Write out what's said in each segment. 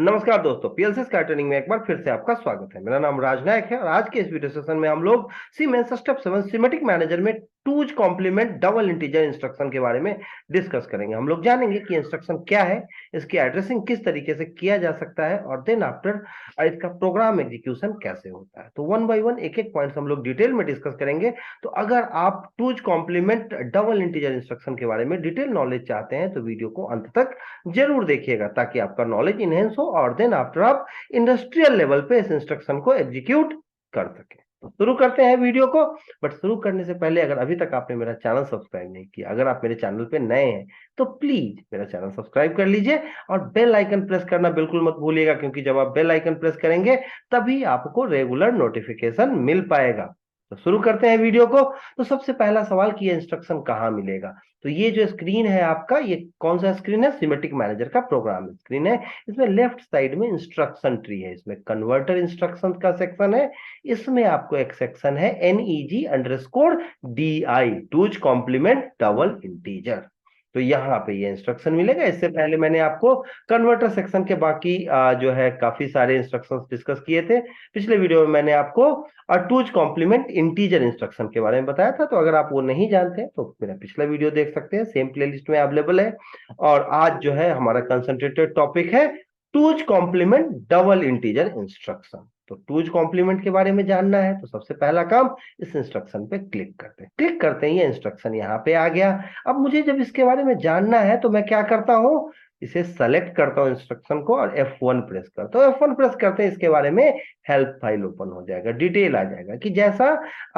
नमस्कार दोस्तों, PLC sky training में एक बार फिर से आपका स्वागत है। मेरा नाम राजनायक है और आज के इस वीडियो सेशन में हम लोग सीमेंस स्टेप 7 सिमेटिक मैनेजर में two's complement double integer instruction के बारे में डिस्कस करेंगे। हम लोग जानेंगे कि इंस्ट्रक्शन क्या है, इसकी एड्रेसिंग किस तरीके से किया जा सकता है और देन आफ्टर इसका प्रोग्राम एग्जीक्यूशन कैसे होता है। तो वन बाय वन एक एक पॉइंट्स हम लोग डिटेल में डिस्कस करेंगे। तो अगर आप two's complement double integer instruction के बारे में डिटेल नॉलेज चाहते हैं तो वीडियो को अंत तक जरूर देखिएगा ताकि आपका नॉलेज इनहेंस हो और देन आफ्टर आप इंडस्ट्रियल लेवल पे इस इंस्ट्रक्शन को एग्जीक्यूट कर सके। तो शुरू करते हैं वीडियो को। बट शुरू करने से पहले अगर अभी तक आपने मेरा चैनल सब्सक्राइब नहीं किया, अगर आप मेरे चैनल पे नए हैं तो प्लीज मेरा चैनल सब्सक्राइब कर लीजिए और बेल आइकन प्रेस करना बिल्कुल मत भूलिएगा, क्योंकि जब आप बेल आइकन प्रेस करेंगे तभी आपको रेगुलर नोटिफिकेशन मिल पाएगा। तो शुरू करते हैं वीडियो को। तो सबसे पहला सवाल कि ये इंस्ट्रक्शन कहाँ मिलेगा। तो ये जो स्क्रीन है आपका, ये कौन सा स्क्रीन है? सिमेटिक मैनेजर का प्रोग्राम स्क्रीन है। इसमें लेफ्ट साइड में इंस्ट्रक्शन ट्री है, इसमें कन्वर्टर इंस्ट्रक्शन का सेक्शन है। इसमें आपको एक सेक्शन है NEG_DI two's complement double integer. तो यहाँ पे ये इंस्ट्रक्शन मिलेगा। इससे पहले मैंने आपको कन्वर्टर सेक्शन के बाकी जो है काफी सारे इंस्ट्रक्शंस डिस्कस किए थे। पिछले वीडियो में मैंने आपको टूज कॉम्प्लीमेंट इंटीजर इंस्ट्रक्शन के बारे में बताया था। तो अगर आप वो नहीं जानते हैं तो मेरा पिछला वीडियो देख सकते हैं, सेम प्लेलिस्ट में अवेलेबल है। और आज जो है हमारा कंसंट्रेटेड टॉपिक है two's complement double integer instruction. तो टूज कॉम्प्लीमेंट के बारे में जानना है तो सबसे पहला काम इस इंस्ट्रक्शन पे क्लिक करते हैं ये इंस्ट्रक्शन यहाँ पे आ गया। अब मुझे जब इसके बारे में जानना है तो मैं क्या करता हूँ, इसे सेलेक्ट करता हूँ इंस्ट्रक्शन को और F1 प्रेस करता हूँ। F1 प्रेस करते हैं इसके बारे में हेल्प फाइल ओपन हो जाएगा, डिटेल आ जाएगा कि जैसा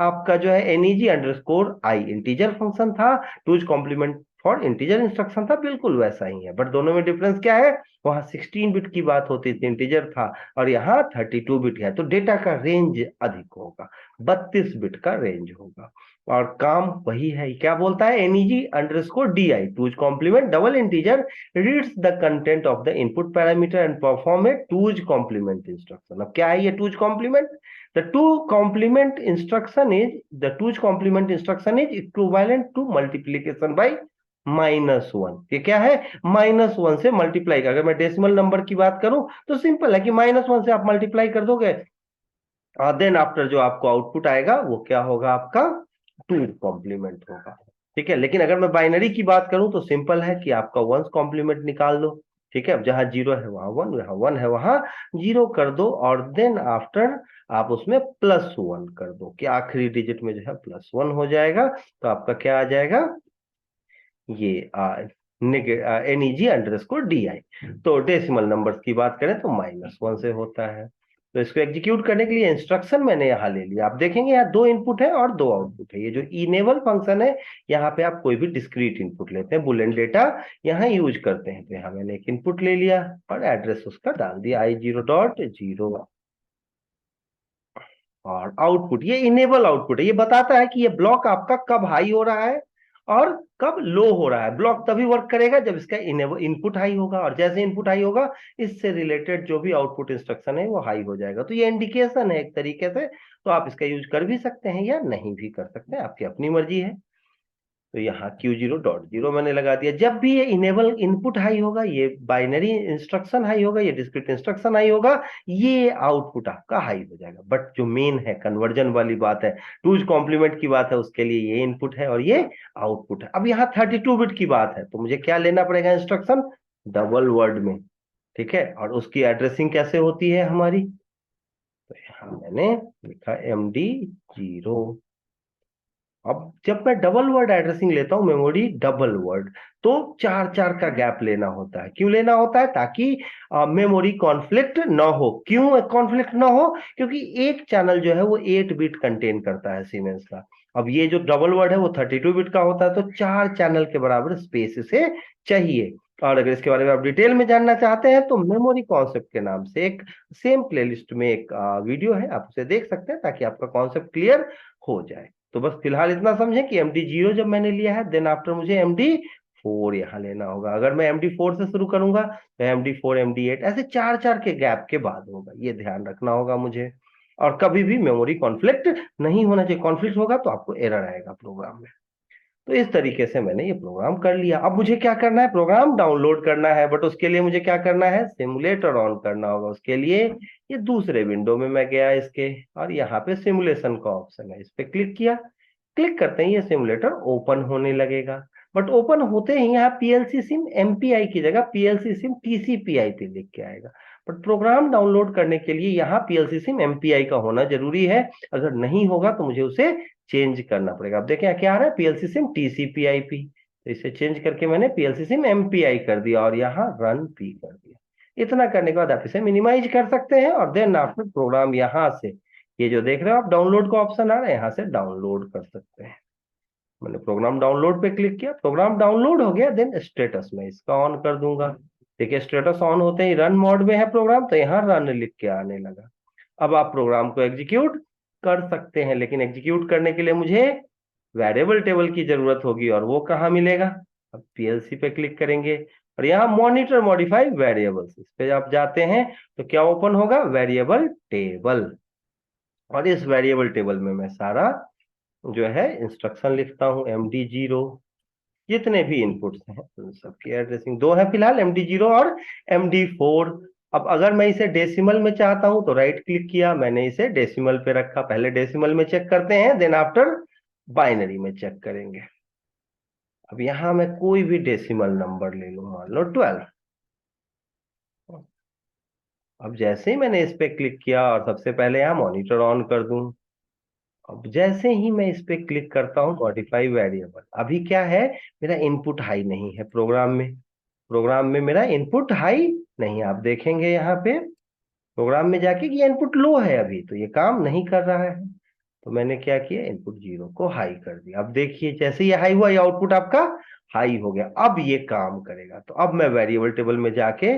आपका जो है NEG_I इंटीजर फंक्शन था, twos complement for integer instruction था, बिल्कुल वैसा ही है। बट दोनों में डिफरेंस क्या है, वहां 16 बिट की बात होती थी, इंटीजर था, और यहाँ 32 बिट है। तो डेटा का रेंज अधिक होगा, 32 बिट का रेंज होगा और काम वही है। क्या बोलता है? NEG_DI two's complement double integer reads the content of the input parameter and perform a two's complement instruction. अब क्या है ये two's complement? The two complement instruction is the two's complement instruction is equivalent to multiplication by -1। ये क्या है? -1 से multiply. अगर मैं डेसिमल नंबर की बात करूं तो सिंपल है कि -1 से आप मल्टीप्लाई कर दोगे और देन आफ्टर जो आपको आउटपुट आएगा वो क्या होगा? आपका टू कॉम्प्लीमेंट होगा। ठीक है, लेकिन अगर मैं बाइनरी की बात करूं तो सिंपल है कि आपका वंस कॉम्प्लीमेंट निकाल दो। ठीक है, अब जहां जीरो है वहां वन, जहां वन है वहां जीरो कर दो और देन आफ्टर आप उसमें +1 कर दो कि आखिरी डिजिट में जो है +1 हो जाएगा। तो आपका क्या आ जाएगा? ये NEG_DI। तो डेसिमल नंबर्स की बात करें तो -1 से होता है। तो इसको एग्जीक्यूट करने के लिए इंस्ट्रक्शन मैंने यहाँ ले लिया। आप देखेंगे यहाँ 2 इनपुट है और 2 आउटपुट है। ये जो इनेबल फंक्शन है, यहाँ पे आप कोई भी डिस्क्रीट इनपुट लेते हैं, बुलियन डेटा यहाँ यूज करते हैं। तो यहाँ मैंने एक इनपुट ले लिया और एड्रेस उसका डाल दिया I0.0 और आउटपुट, ये इनेबल आउटपुट है। ये बताता है कि ये ब्लॉक आपका कब हाई हो रहा है और कब लो हो रहा है। ब्लॉक तभी वर्क करेगा जब इसका इनपुट हाई होगा, और जैसे इनपुट हाई होगा इससे रिलेटेड जो भी आउटपुट इंस्ट्रक्शन है वो हाई हो जाएगा। तो ये इंडिकेशन है एक तरीके से। तो आप इसका यूज कर भी सकते हैं या नहीं भी कर सकते हैं, आपकी अपनी मर्जी है। तो यहाँ Q0.0 मैंने लगा दिया। जब भी ये इनेबल इनपुट हाई होगा, ये बाइनरी इंस्ट्रक्शन हाई होगा, ये डिस्क्रीट इंस्ट्रक्शन हाई होगा, ये आउटपुट आपका हाई हो जाएगा। बट जो मेन है कन्वर्जन वाली बात है, टूज कॉम्प्लीमेंट की बात है, उसके लिए ये इनपुट है और ये आउटपुट है। अब यहाँ 32 बिट की बात है तो मुझे क्या लेना पड़ेगा? इंस्ट्रक्शन डबल वर्ड में। ठीक है, और उसकी एड्रेसिंग कैसे होती है हमारी? तो यहाँ मैंने लिखा MD0। अब जब मैं डबल वर्ड एड्रेसिंग लेता हूं, मेमोरी डबल वर्ड, तो 4 का गैप लेना होता है। क्यों लेना होता है? ताकि मेमोरी कॉन्फ्लिक्ट ना हो। क्यों कॉन्फ्लिक्ट ना हो? क्योंकि एक चैनल जो है वो 8 बिट कंटेन करता है सीमेंस का। अब ये जो डबल वर्ड है वो 32 बिट का होता है, तो 4 चैनल के बराबर स्पेस से चाहिए। और अगर इसके बारे में आप डिटेल में जानना चाहते हैं तो मेमोरी कॉन्सेप्ट के नाम से एक सेम प्लेलिस्ट में एक वीडियो है, आप उसे देख सकते हैं ताकि आपका कॉन्सेप्ट क्लियर हो जाए। तो बस फिलहाल इतना समझें कि MD0 जब मैंने लिया है, देन आफ्टर मुझे MD4 यहाँ लेना होगा। अगर मैं MD4 से शुरू करूंगा तो MD4 MD8 ऐसे 4 के गैप के बाद होगा, ये ध्यान रखना होगा मुझे। और कभी भी मेमोरी कॉन्फ्लिक्ट नहीं होना चाहिए। कॉन्फ्लिक्ट होगा तो आपको एरर आएगा प्रोग्राम में। तो इस तरीके से मैंने ये प्रोग्राम कर लिया। अब मुझे क्या करना है, प्रोग्राम डाउनलोड करना है, बट उसके लिए मुझे क्या करना है, सिमुलेटर ऑन करना होगा। उसके लिए ये दूसरे विंडो में मैं गया इसके, और यहाँ पे सिमुलेशन का ऑप्शन है, इस पे क्लिक किया। क्लिक करते ही ये सिमुलेटर ओपन होने लगेगा, बट ओपन होते ही यहाँ पीएलसी सिम एमपीआई की जगह पीएलसी सिम टीसीपीआईपी लिख के आएगा। बट प्रोग्राम डाउनलोड करने के लिए यहाँ पीएलसी सिम एमपीआई का होना जरूरी है। अगर नहीं होगा तो मुझे उसे चेंज करना पड़ेगा। अब देखें क्या आ रहा है, पीएलसी सिम टीसीपीआईपी, तो इसे चेंज करके मैंने पीएलसी सिम एमपीआई कर दिया और यहाँ रन पी कर दिया। इतना करने के बाद आप इसे मिनिमाइज कर सकते हैं, और देन आफ्टर प्रोग्राम यहाँ से ये जो देख रहे हो आप डाउनलोड का ऑप्शन आ रहा है, यहाँ से डाउनलोड कर सकते हैं। मैंने प्रोग्राम डाउनलोड पे क्लिक किया, प्रोग्राम डाउनलोड हो गया। देन स्टेटस में इसका ऑन कर दूंगा। देखिए स्टेटस ऑन होते ही रन मोड में है प्रोग्राम, तो यहाँ रन लिख के आने लगा। अब आप प्रोग्राम को एग्जीक्यूट कर सकते हैं, लेकिन एग्जीक्यूट करने के लिए मुझे वेरिएबल टेबल की जरूरत होगी, और वो कहाँ मिलेगा। अब पीएलसी पे क्लिक करेंगे और यहाँ मॉनिटर मॉडिफाई वेरिएबल्स, इस पे आप जाते हैं तो क्या ओपन होगा, वेरिएबल टेबल। और इस वेरिएबल टेबल में मैं सारा जो है इंस्ट्रक्शन लिखता हूँ, MD0, जितने भी इनपुट्स हैं उन सबकी एड्रेसिंग, दो है फिलहाल, MD0 और MD4। अब अगर मैं इसे डेसिमल में चाहता हूं तो राइट क्लिक किया, मैंने इसे डेसिमल पे रखा। पहले डेसिमल में चेक करते हैं, देन आफ्टर बाइनरी में चेक करेंगे। अब यहां मैं कोई भी डेसिमल नंबर ले लूं, मान लो 12। अब जैसे ही मैंने इस पे क्लिक किया और सबसे पहले यहां मॉनिटर ऑन कर दूं, अब जैसे ही मैं इस पे क्लिक करता हूं मॉडिफाई वेरिएबल, अभी क्या है, मेरा इनपुट हाई नहीं है प्रोग्राम में मेरा इनपुट हाई नहीं। आप देखेंगे यहाँ पे प्रोग्राम में जाके कि ये इनपुट लो है, अभी तो ये काम नहीं कर रहा है। तो मैंने क्या किया, इनपुट 0 को हाई कर दिया। अब देखिए जैसे ये हाई हुआ, ये आउटपुट आपका हाई हो गया। अब ये काम करेगा, तो अब मैं वेरिएबल टेबल में जाके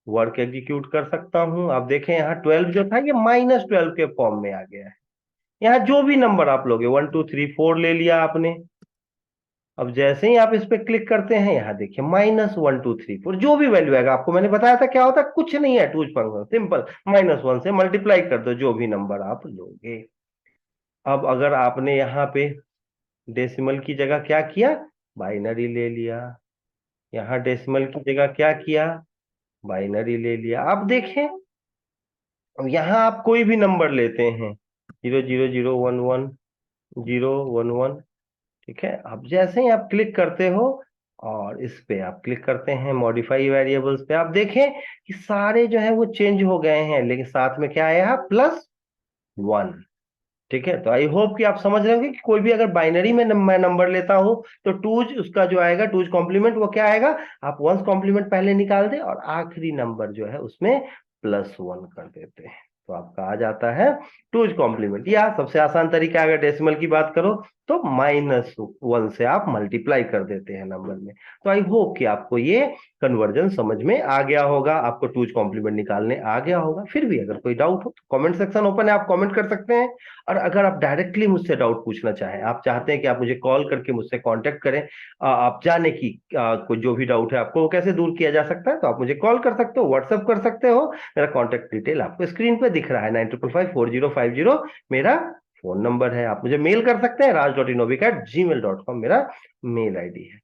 वर्क एग्जीक्यूट कर सकता हूं। आप देखें यहाँ 12 जो था ये -12 के फॉर्म में आ गया है। यहाँ जो भी नंबर आप लोगे 1 2 3 4 ले लिया आपने। अब जैसे ही आप इस पे क्लिक करते हैं, यहाँ देखिए -1 2 3 4 जो भी वैल्यू आएगा, आपको मैंने बताया था क्या होता है, कुछ नहीं है टूज फंक्शन, सिंपल -1 से मल्टीप्लाई कर दो जो भी नंबर आप लोगे। अब अगर आपने यहाँ पे डेसिमल की जगह क्या किया, बाइनरी ले लिया, यहाँ डेसिमल की जगह क्या किया, बाइनरी ले लिया। अब देखें, अब यहाँ आप कोई भी नंबर लेते हैं, 0 0 0 1 1 0 1 1, ठीक है। अब जैसे ही आप क्लिक करते हो और इस पे आप क्लिक करते हैं मॉडिफाई वेरिएबल्स पे, आप देखें कि सारे जो है वो चेंज हो गए हैं, लेकिन साथ में क्या आया है, +1। ठीक है, तो आई होप कि आप समझ रहे होंगे कि कोई भी अगर बाइनरी में मैं नंबर लेता हूं तो टूज उसका जो आएगा, टूज कॉम्प्लीमेंट वो क्या आएगा, आप वंस कॉम्प्लीमेंट पहले निकाल दे और आखिरी नंबर जो है उसमें +1 कर देते हैं, तो आपका आ जाता है टूज कॉम्प्लीमेंट। या सबसे आसान तरीका अगर डेसिमल की बात करो तो -1 से आप मल्टीप्लाई कर देते हैं नंबर में। तो आई होप कि आपको ये कन्वर्जन समझ में आ गया होगा, आपको टूज कॉम्प्लीमेंट निकालने आ गया होगा। फिर भी अगर कोई डाउट हो तो कमेंट सेक्शन ओपन है, आप कमेंट कर सकते हैं। और अगर आप डायरेक्टली मुझसे डाउट पूछना चाहें, आप चाहते हैं कि आप मुझे कॉल करके मुझसे कांटेक्ट करें, आप जाने की कोई जो भी डाउट है आपको वो कैसे दूर किया जा सकता है, तो आप मुझे कॉल कर सकते हो, व्हाट्सएप कर सकते हो। मेरा कॉन्टेक्ट डिटेल आपको स्क्रीन पे दिख रहा है, 95554050 मेरा फोन नंबर है। आप मुझे मेल कर सकते हैं, raj.innovik@gmail.com मेरा मेल आईडी है।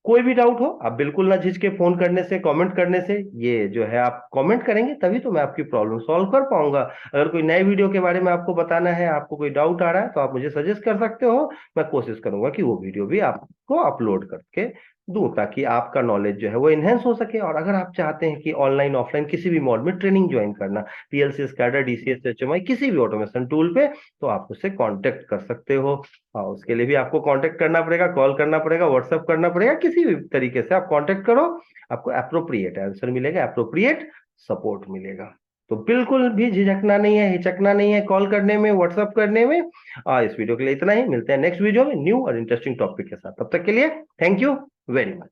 कोई भी डाउट हो आप बिल्कुल ना झिझके फोन करने से, कमेंट करने से। ये जो है आप कमेंट करेंगे तभी तो मैं आपकी प्रॉब्लम सॉल्व कर पाऊंगा। अगर कोई नए वीडियो के बारे में आपको बताना है, आपको कोई डाउट आ रहा है, तो आप मुझे सजेस्ट कर सकते हो। मैं कोशिश करूंगा कि वो वीडियो भी आपको अपलोड करके दूं, ताकि आपका नॉलेज जो है वो इनहेंस हो सके। और अगर आप चाहते हैं कि ऑनलाइन ऑफलाइन किसी भी मोड में ट्रेनिंग ज्वाइन करना, पीएलसी, स्कैडा, डीसीएस, एचएमआई, किसी भी ऑटोमेशन टूल पे, तो आप उससे कांटेक्ट कर सकते हो। हाँ, उसके लिए भी आपको कांटेक्ट करना पड़ेगा, कॉल करना पड़ेगा, व्हाट्सएप करना पड़ेगा, किसी भी तरीके से आप कांटेक्ट करो, आपको अप्रोप्रिएट आंसर मिलेगा, अप्रोप्रिएट सपोर्ट मिलेगा। तो बिल्कुल भी झिझकना नहीं है, हिचकना नहीं है कॉल करने में, व्हाट्सएप करने में। इस वीडियो के लिए इतना ही, मिलते हैं नेक्स्ट वीडियो में न्यू और इंटरेस्टिंग टॉपिक के साथ। तब तक के लिए थैंक यू वेरी मच।